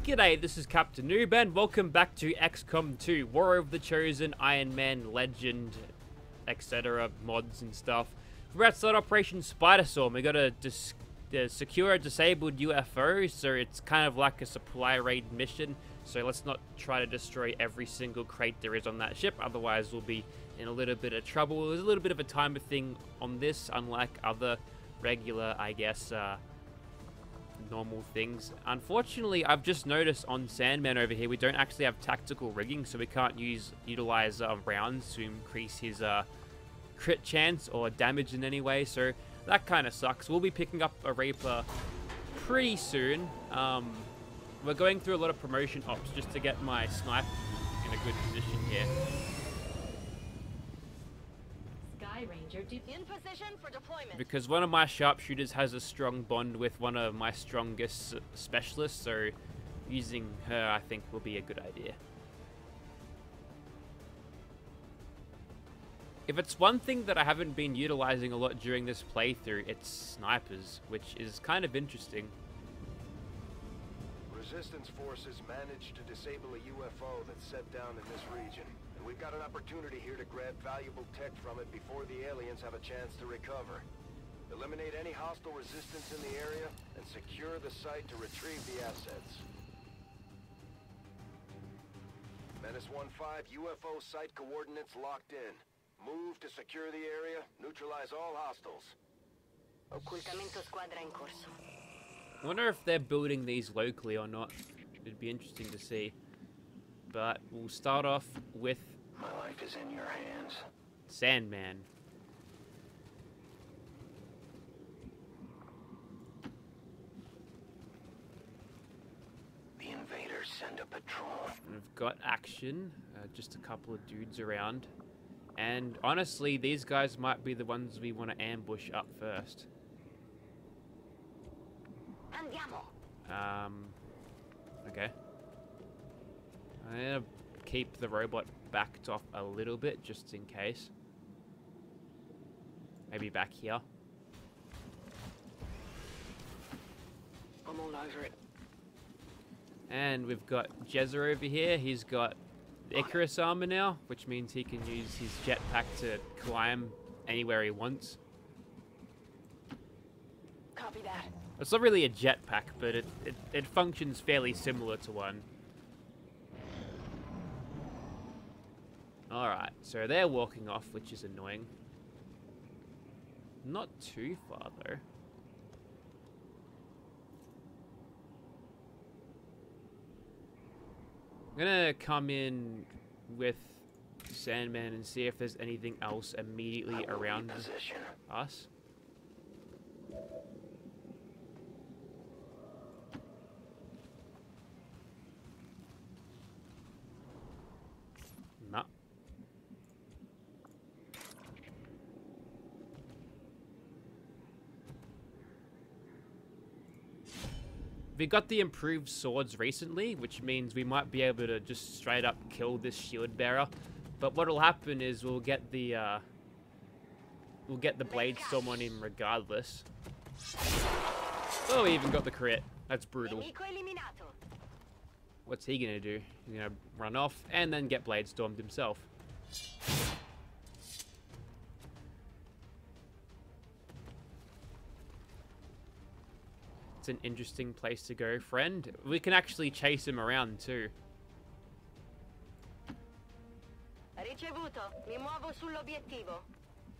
G'day, this is Captainoob and welcome back to XCOM 2, War of the Chosen, Iron Man, Legend, etc. mods and stuff. We're outside Operation Spider Storm. We gotta secure a disabled UFO, so it's kind of like a supply raid mission. So let's not try to destroy every single crate there is on that ship, otherwise we'll be in a little bit of trouble. There's a little bit of a timer thing on this, unlike other regular, I guess, normal things. Unfortunately, I've just noticed on Sandman over here, we don't actually have tactical rigging, so we can't utilize rounds to increase his crit chance or damage in any way, so that kind of sucks. We'll be picking up a Reaper pretty soon. We're going through a lot of promotion ops just to get my sniper in a good position here. In position for deployment. Because one of my sharpshooters has a strong bond with one of my strongest specialists, so using her I think will be a good idea. If it's one thing that I haven't been utilizing a lot during this playthrough, it's snipers, which is kind of interesting. Resistance forces managed to disable a UFO that's set down in this region. And we've got an opportunity here to grab valuable tech from it before the aliens have a chance to recover. Eliminate any hostile resistance in the area and secure the site to retrieve the assets. Menace 1-5, UFO site coordinates locked in. Move to secure the area, neutralize all hostiles. Occultamento squadra in corso. I wonder if they're building these locally or not. It'd be interesting to see. But we'll start off with... My life is in your hands. Sandman. The invaders send a patrol. We've got action. Just a couple of dudes around. And honestly, these guys might be the ones we want to ambush up first. Okay. I'm gonna keep the robot backed off a little bit, just in case. Maybe back here. I'm all over it. And we've got Jezza over here. He's got Icarus armor now, which means he can use his jetpack to climb anywhere he wants. Copy that. It's not really a jetpack, but it functions fairly similar to one. Alright, so they're walking off, which is annoying. Not too far, though. I'm gonna come in with Sandman and see if there's anything else immediately around us. Nah. We got the improved swords recently, which means we might be able to just straight up kill this shield bearer. But what'll happen is we'll get the blade storm on him regardless. Oh, he even got the crit. That's brutal. What's he gonna do? He's gonna run off and then get blade stormed himself. It's an interesting place to go, friend. We can actually chase him around too. Ricevuto. Mi muovo sull'obiettivo.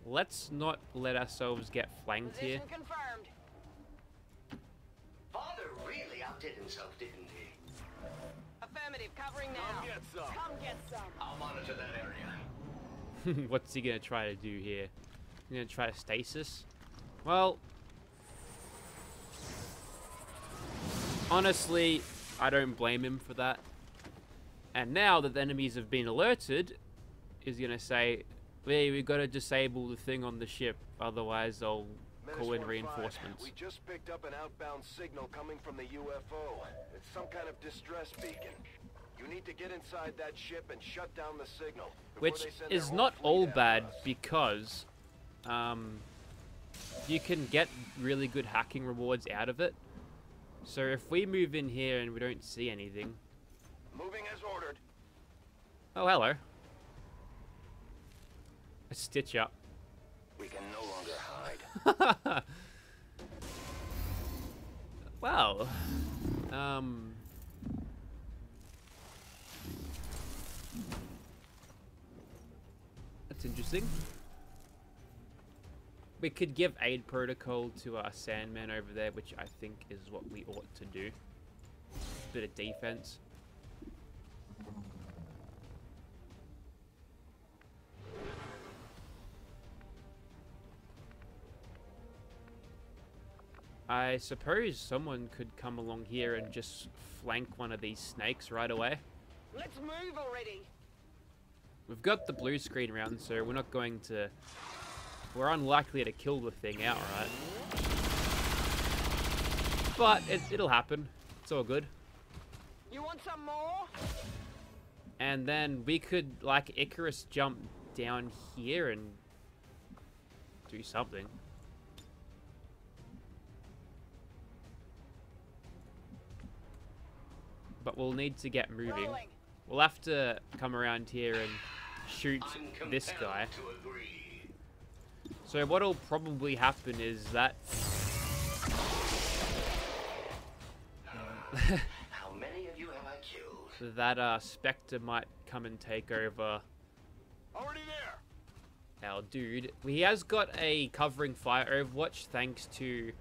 Let's not let ourselves get flanked here. Position confirmed. Father really outdid himself, didn't he? Affirmative, covering now. Come get some. Come get some. I'll monitor that area. What's he gonna try to do here? He's gonna try to stasis? Well, honestly, I don't blame him for that. And now that the enemies have been alerted, he's gonna say, hey, we've got to disable the thing on the ship, otherwise they'll call in reinforcements. We just picked up an outbound signal coming from the UFO. It's some kind of distress beacon. You need to get inside that ship and shut down the signal. Which is not all bad because you can get really good hacking rewards out of it. So if we move in here and we don't see anything... Moving as ordered. Oh, hello. A stitch up. We can no longer hide. Well, that's interesting. We could give aid protocol to our Sandman over there, which I think is what we ought to do. Bit of defense. I suppose someone could come along here and just flank one of these snakes right away. Let's move already. We've got the blue screen around, so we're not going to... We're unlikely to kill the thing outright. But it'll happen. It's all good. You want some more? And then we could, like, Icarus jump down here and do something. But we'll need to get moving. Rolling. We'll have to come around here and shoot this guy. So what'll probably happen is that... How many of you have I killed? that Spectre might come and take over Already there. our dude. He has got a covering fire overwatch thanks to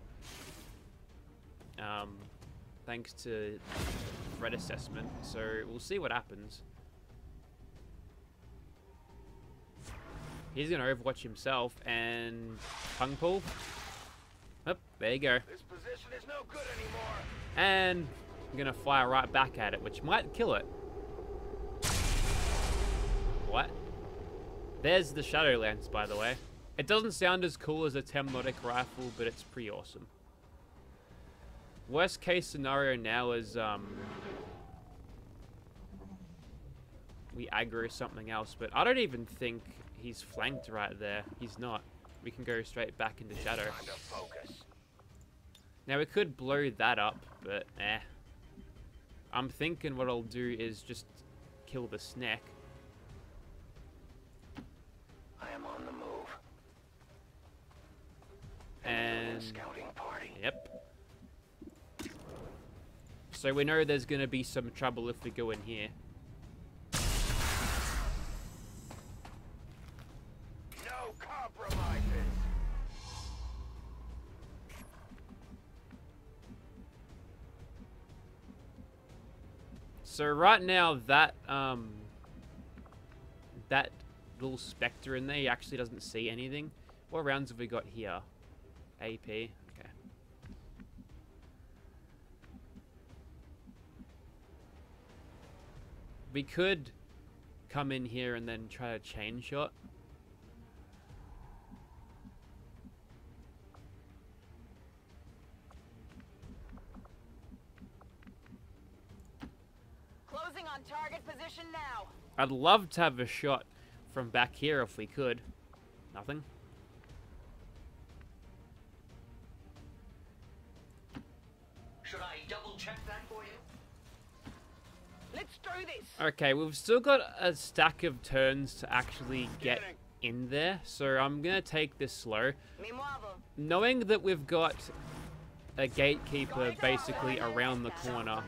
threat assessment, so we'll see what happens. He's gonna overwatch himself and tongue pull. Oh, there you go. This position is no good anymore. And I'm gonna fire right back at it, which might kill it. What? There's the Shadowlance, by the way. It doesn't sound as cool as a Temnotic rifle, but it's pretty awesome. Worst case scenario now is we aggro something else, but I don't even think he's flanked right there. He's not. We can go straight back into shadow. Time to focus. Now we could blow that up, but eh. I'm thinking what I'll do is just kill the snack. I am on the move. And Scouting party. yep. So we know there's gonna be some trouble if we go in here. No compromises. So right now that that little Spectre in there, he actually doesn't see anything. What rounds have we got here? AP. Okay. We could come in here and then try to chain shot. Closing on target position now. I'd love to have a shot from back here if we could. Nothing. Should I double check that for you? Let's do this. Okay, we've still got a stack of turns to actually get in there, so I'm gonna take this slow. Mi muovo. Knowing that we've got a gatekeeper basically around the corner,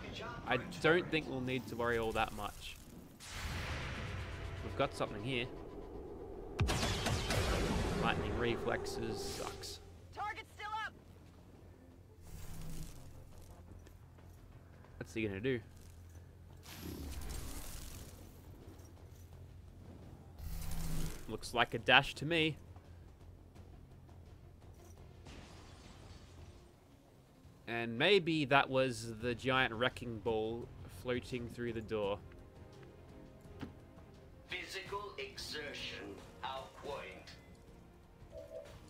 I don't think we'll need to worry all that much. We've got something here. Lightning reflexes sucks. Target's still up. What's he gonna do? Looks like a dash to me. And maybe that was the giant wrecking ball floating through the door. Physical exertion out point.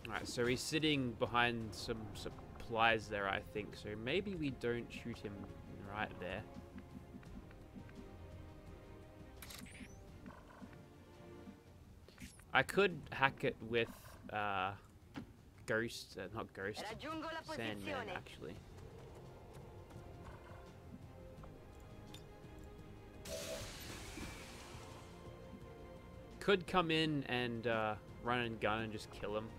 Alright, so he's sitting behind some supplies there, I think. So maybe we don't shoot him right there. I could hack it with Ghost, not Ghost, Raggiungo la Sandman, posizione. actually. could come in and run and gun and just kill him.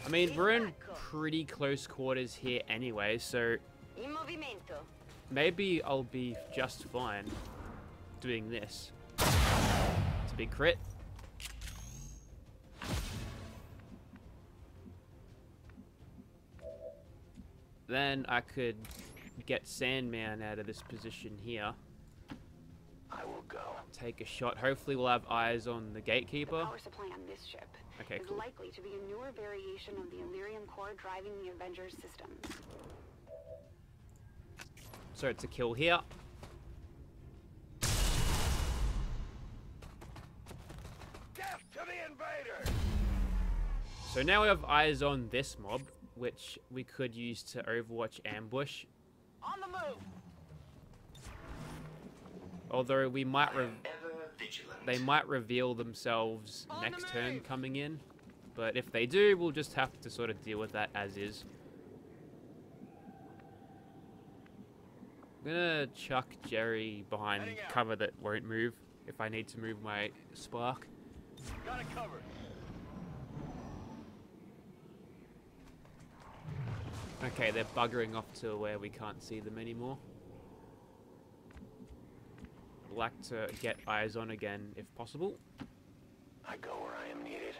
I mean, we're in pretty close quarters here anyway, so In movimento. maybe I'll be just fine doing this. It's a big crit. Then I could get Sandman out of this position here. I will go. Take a shot. Hopefully we'll have eyes on the gatekeeper. The power supply on this ship Okay, is cool. likely to be a newer variation of the Illyrium core driving the Avengers systems. So it's a kill here. Death to the invader! So now we have eyes on this mob, which we could use to Overwatch ambush. On the move. Although we might Ever vigilant. they might reveal themselves On the next turn move. coming in. But if they do, we'll just have to sort of deal with that as is. I'm gonna chuck Jerry behind Heading out. cover that won't move if I need to move my spark. Got it covered. Okay, they're buggering off to where we can't see them anymore. I'd like to get eyes on again if possible. I go where I am needed.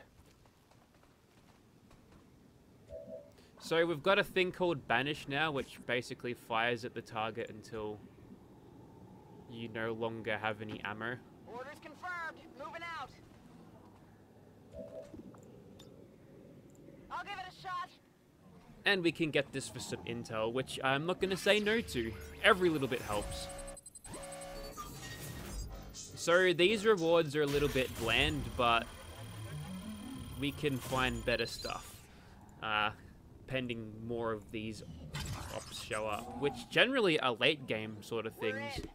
So we've got a thing called Banish now, which basically fires at the target until you no longer have any ammo. Orders confirmed. Moving out. I'll give it a shot. And we can get this for some intel, which I'm not going to say no to. Every little bit helps. So these rewards are a little bit bland, but we can find better stuff. Pending more of these ops show up, which generally are late game sort of We're things. in.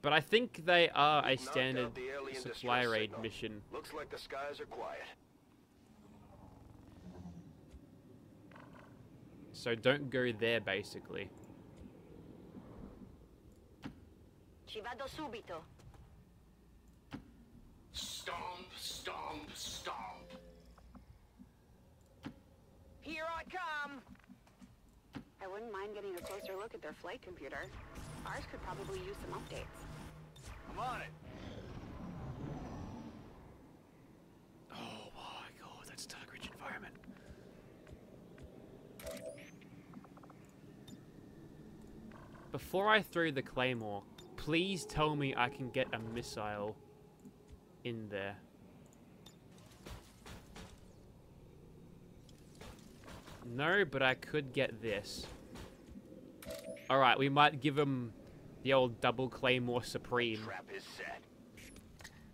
But I think they are a Knocked out standard the alien supply distress raid signal. mission. Looks like the skies are quiet. So don't go there, basically. Ci vado subito. Stomp, stomp, stomp. Here I come. I wouldn't mind getting a closer look at their flight computer. Ours could probably use some updates. I'm on it. Oh my god, that's target-rich environment. Before I throw the claymore, please tell me I can get a missile in there. No, but I could get this. Alright, we might give him the old double claymore supreme. Trap is set.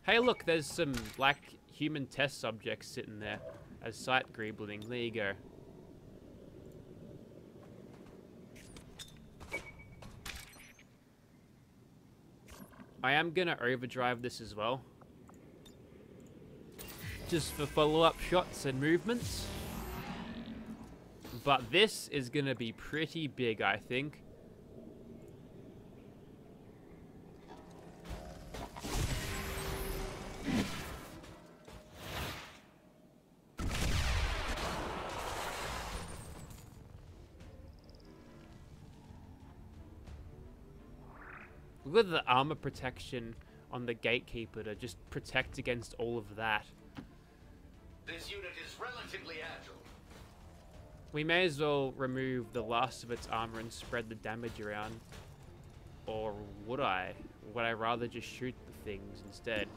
Hey look, there's some, like, human test subjects sitting there as sight greebling. There you go. I am gonna overdrive this as well. Just for follow-up shots and movements. But this is gonna be pretty big, I think. Look at the armor protection on the gatekeeper to just protect against all of that. This unit is relatively agile. We may as well remove the last of its armor and spread the damage around. Or would I? Would I rather just shoot the things instead?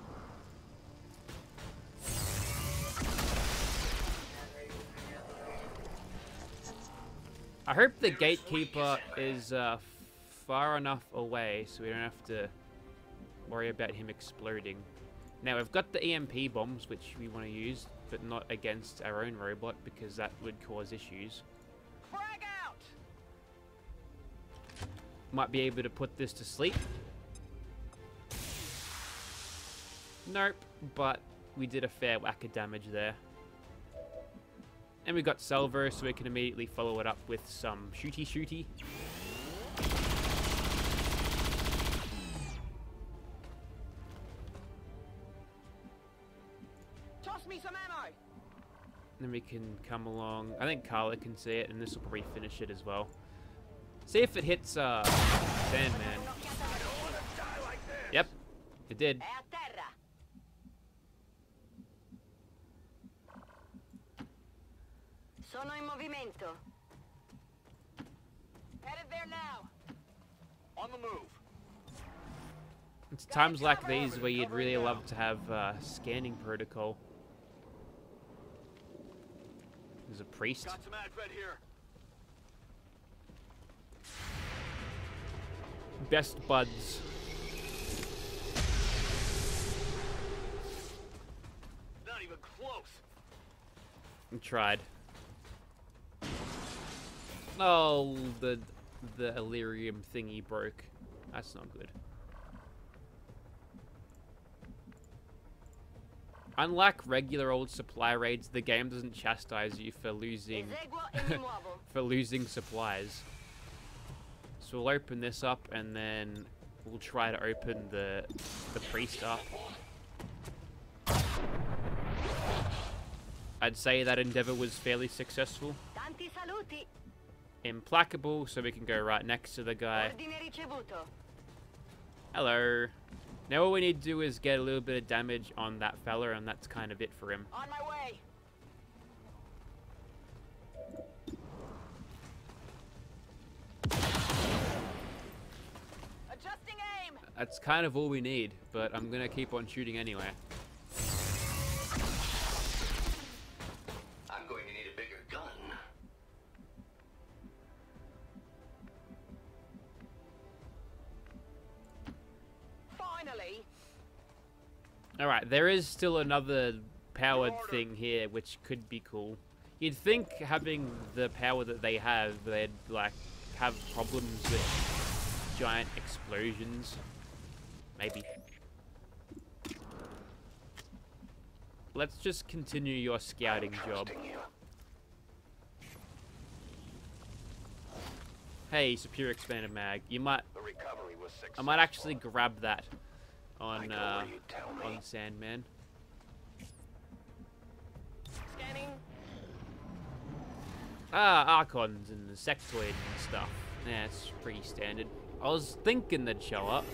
I hope the gatekeeper is far enough away so we don't have to worry about him exploding. Now we've got the EMP bombs, which we want to use, but not against our own robot because that would cause issues. Frag out. Might be able to put this to sleep. Nope, but we did a fair whack of damage there. And we got Salvo, so we can immediately follow it up with some shooty. Then we can come along. I think Carla can see it, and this will probably finish it as well. See if it hits Sandman. Yep, it did. È a terra. Sono in movimento. Headed there now. On the move. It's times like these where you'd really love to have scanning protocol. There's a priest. Got some advent here. Best buds. Not even close. I tried. Oh, the Illyrium thingy broke. That's not good. Unlike regular old supply raids, the game doesn't chastise you for losing Eseguo e mi muovo. for losing supplies. So we'll open this up and then we'll try to open the priest up. I'd say that endeavor was fairly successful. Tanti saluti. Implacable, so we can go right next to the guy. Ordine ricevuto. Hello. Now all we need to do is get a little bit of damage on that fella, and that's kind of it for him. On my way. Adjusting aim. That's kind of all we need, but I'm gonna keep on shooting anyway. I'm going to need a bigger gun. Finally. Alright, there is still another powered thing here, which could be cool. You'd think having the power that they have, they'd, like, have problems with giant explosions. Maybe. Let's just continue your scouting job. Hey, Superior Expanded Mag, you might... The recovery was successful. I might actually grab that on tell me. on Sandman. Scanning. Ah, Archons and the Sectoid and stuff. Yeah, it's pretty standard. I was thinking they'd show up.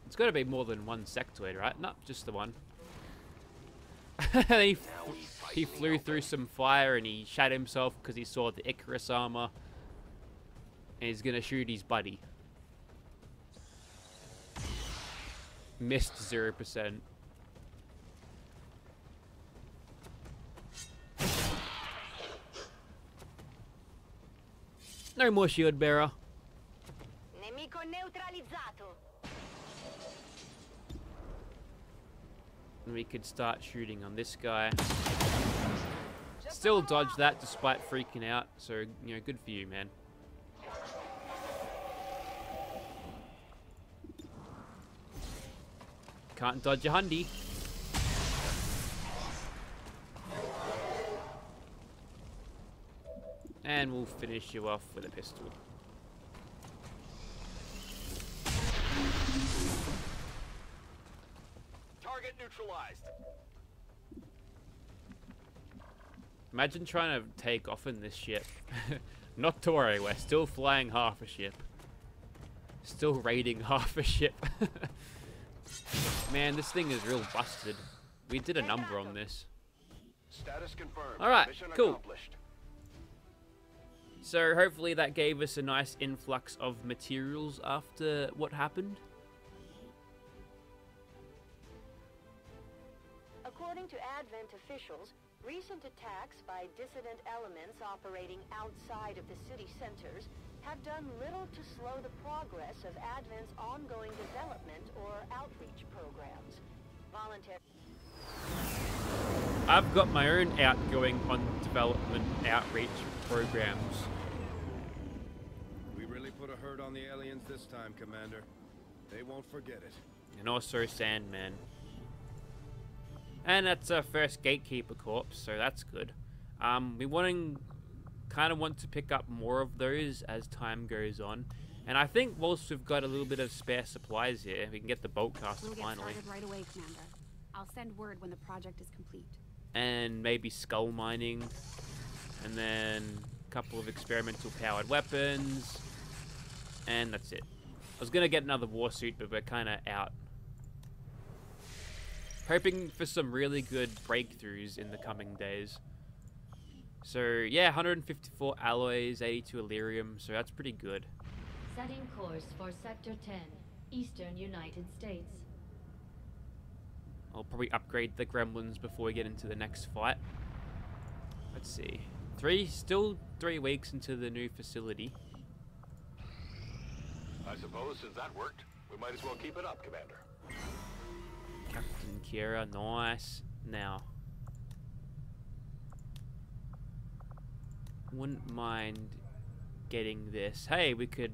It's got to be more than one Sectoid, right? Not just the one. he flew through some fire and he shot himself because he saw the Icarus armor. And he's gonna shoot his buddy. Missed 0%. No more shield bearer. Nemico neutralizzato. And we could start shooting on this guy. Still dodge that despite freaking out. So, you know, good for you, man. Can't dodge a hundy. And we'll finish you off with a pistol. Target neutralized. Imagine trying to take off in this ship. Not to worry, we're still flying half a ship. Still raiding half a ship. Man, this thing is real busted. We did a number on this. Status confirmed. Alright, Mission cool. accomplished. So hopefully that gave us a nice influx of materials after what happened. According to Advent officials, recent attacks by dissident elements operating outside of the city centers have done little to slow the progress of Advent's ongoing development or outreach programs. Voluntary... I've got my own outgoing on development outreach programs. We really put a hurt on the aliens this time, Commander. They won't forget it. And also Sandman. And that's our first Gatekeeper corpse, so that's good. We kind of want to pick up more of those as time goes on. And I think whilst we've got a little bit of spare supplies here, we can get the bolt caster We'll get finally. started right away, Commander. I'll send word when the project is complete. And maybe skull mining. And then a couple of experimental powered weapons. And that's it. I was going to get another war suit, but we're kind of out. Hoping for some really good breakthroughs in the coming days. So, yeah, 154 alloys, 82 Illyrium, so that's pretty good. Setting course for Sector 10, Eastern United States. I'll probably upgrade the gremlins before we get into the next fight. Let's see. Still 3 weeks into the new facility. I suppose since that worked, we might as well keep it up, Commander. Captain Kira, nice. Now, wouldn't mind getting this. Hey, we could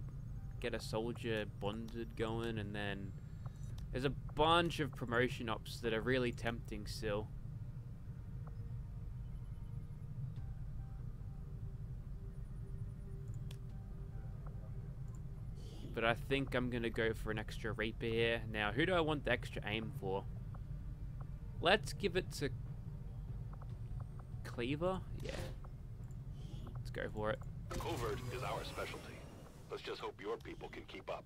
get a soldier bonded going, and then there's a bunch of promotion ops that are really tempting still. But I think I'm going to go for an extra Reaper here. Now, who do I want the extra aim for? Let's give it to Cleaver. Yeah. Let's go for it. Covert is our specialty. Let's just hope your people can keep up.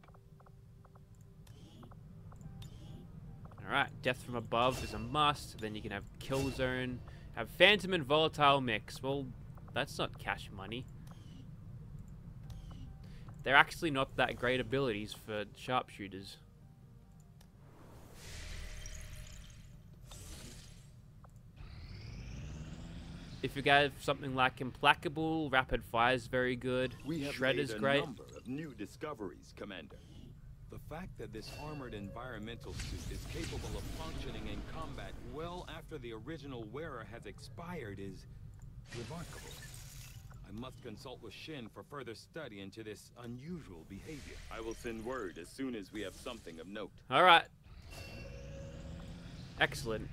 Alright, Death from Above is a must. Then you can have Kill Zone. Have Phantom and Volatile Mix. Well, that's not cash money. They're actually not that great abilities for sharpshooters. If you have something like Implacable, Rapid Fire is very good. Shred is great. We have made a number of new discoveries, Commander. The fact that this armored environmental suit is capable of functioning in combat well after the original wearer has expired is remarkable. I must consult with Shin for further study into this unusual behavior. I will send word as soon as we have something of note. Alright. Excellent.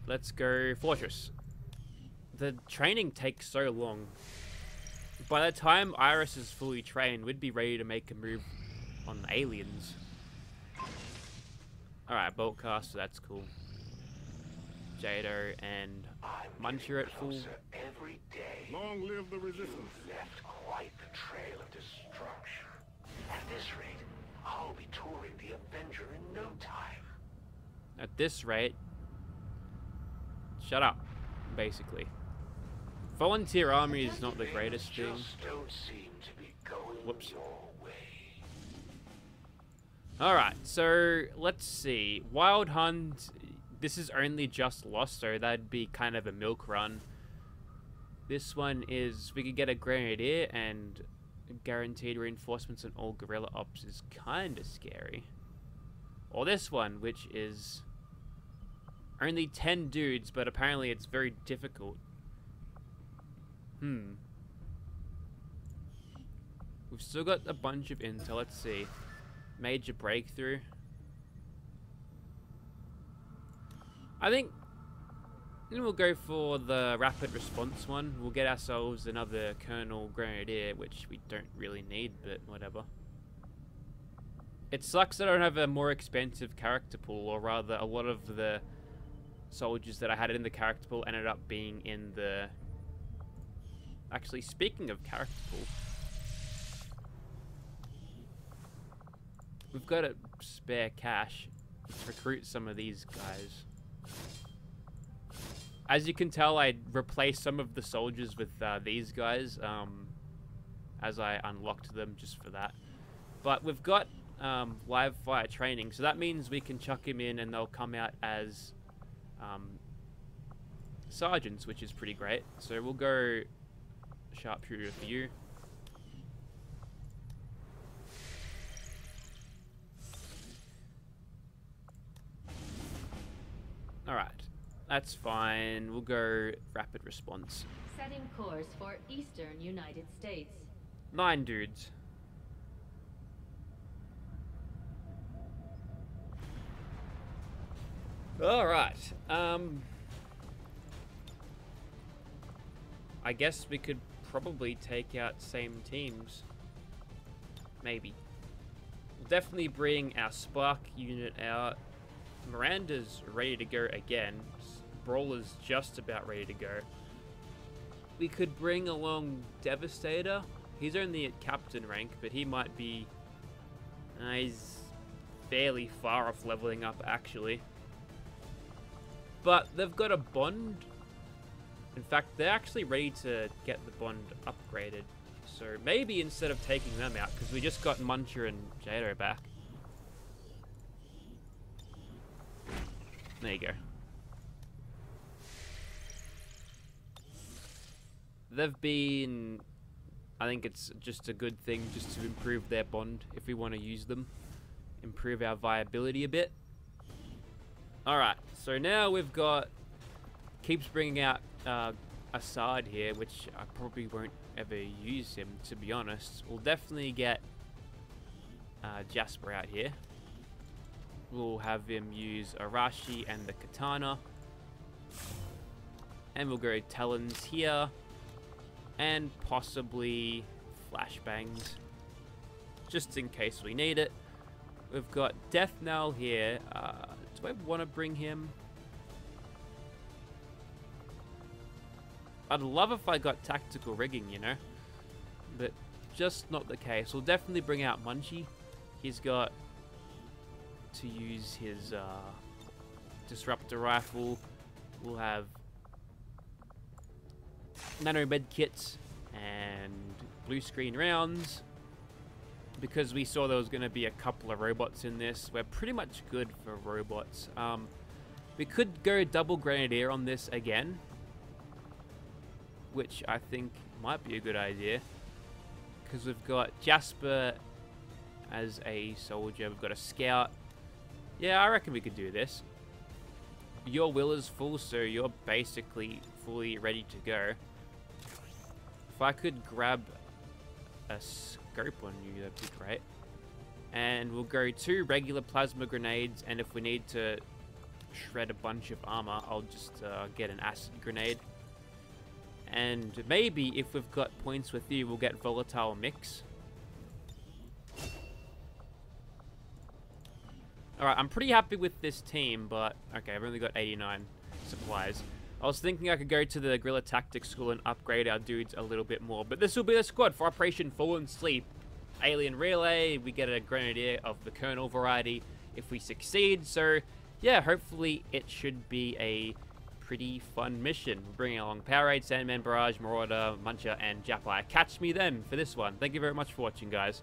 Let's go Fortress. The training takes so long. By the time Iris is fully trained, we'd be ready to make a move on the aliens. Alright, Boltcaster, that's cool. Jado and Muncher at full. Every day. Long live the resistance. Left quite the trail of destruction. At this rate, I'll be touring the Avenger in no time. At this rate, shut up, basically. Volunteer army is not the greatest thing. Just don't seem to be going Whoops. your way. Alright, so let's see. Wild Hunt, this is only just lost, so that'd be kind of a milk run. This one is, we could get a Grenadier and guaranteed reinforcements on all guerrilla ops is kind of scary. Or this one, which is only 10 dudes, but apparently it's very difficult. We've still got a bunch of intel, let's see. Major breakthrough. I think we'll go for the rapid response one. We'll get ourselves another Colonel Grenadier, which we don't really need, but whatever. It sucks that I don't have a more expensive character pool, or rather a lot of the soldiers that I had in the character pool ended up being in the... Actually, speaking of character pool, we've got a spare cash. Let's recruit some of these guys. As you can tell, I replaced some of the soldiers with these guys as I unlocked them just for that. But we've got live fire training, so that means we can chuck him in and they'll come out as sergeants, which is pretty great. So we'll go sharpshooter for you. Alright, that's fine. We'll go rapid response. Setting course for Eastern United States. 9 dudes. Alright, I guess we could probably take out same teams. Maybe. We'll definitely bring our Spark unit out. Miranda's ready to go again. Brawler's just about ready to go. We could bring along Devastator. He's only at captain rank, but he might be... he's fairly far off leveling up, actually. But they've got a bond. In fact, they're actually ready to get the bond upgraded. So maybe instead of taking them out, because we just got Muncher and Jado back. There you go. They've been... I think it's just a good thing just to improve their bond if we want to use them. Improve our viability a bit. Alright, so now we've got... Keeps bringing out Assad here, which I probably won't ever use him, to be honest. We'll definitely get Jasper out here. We'll have him use Arashi and the Katana. And we'll go Talons here. And possibly Flashbangs. Just in case we need it. We've got Death Knell here. Do I want to bring him? I'd love if I got tactical rigging, you know. But just not the case. We'll definitely bring out Munchie. He's got to use his disruptor rifle. We'll have nano med kits and blue screen rounds. Because we saw there was going to be a couple of robots in this. We're pretty much good for robots. We could go double grenadier on this again, which I think might be a good idea. Because we've got Jasper as a soldier. We've got a scout. Yeah, I reckon we could do this. Your will is full, so you're basically fully ready to go. If I could grab a scope on you, that'd be great. And we'll go 2 regular plasma grenades, and if we need to shred a bunch of armor, I'll just get an acid grenade. And maybe if we've got points with you, we'll get volatile mix. Alright, I'm pretty happy with this team, but... Okay, I've only got 89 supplies. I was thinking I could go to the Guerrilla Tactics School and upgrade our dudes a little bit more. But this will be the squad for Operation Fallen Sleep. Alien Relay, we get a Grenadier of the Colonel variety if we succeed. So, yeah, hopefully it should be a pretty fun mission. We're bringing along Powerade, Sandman, Barrage, Marauder, Muncher, and Japai. Catch me then for this one. Thank you very much for watching, guys.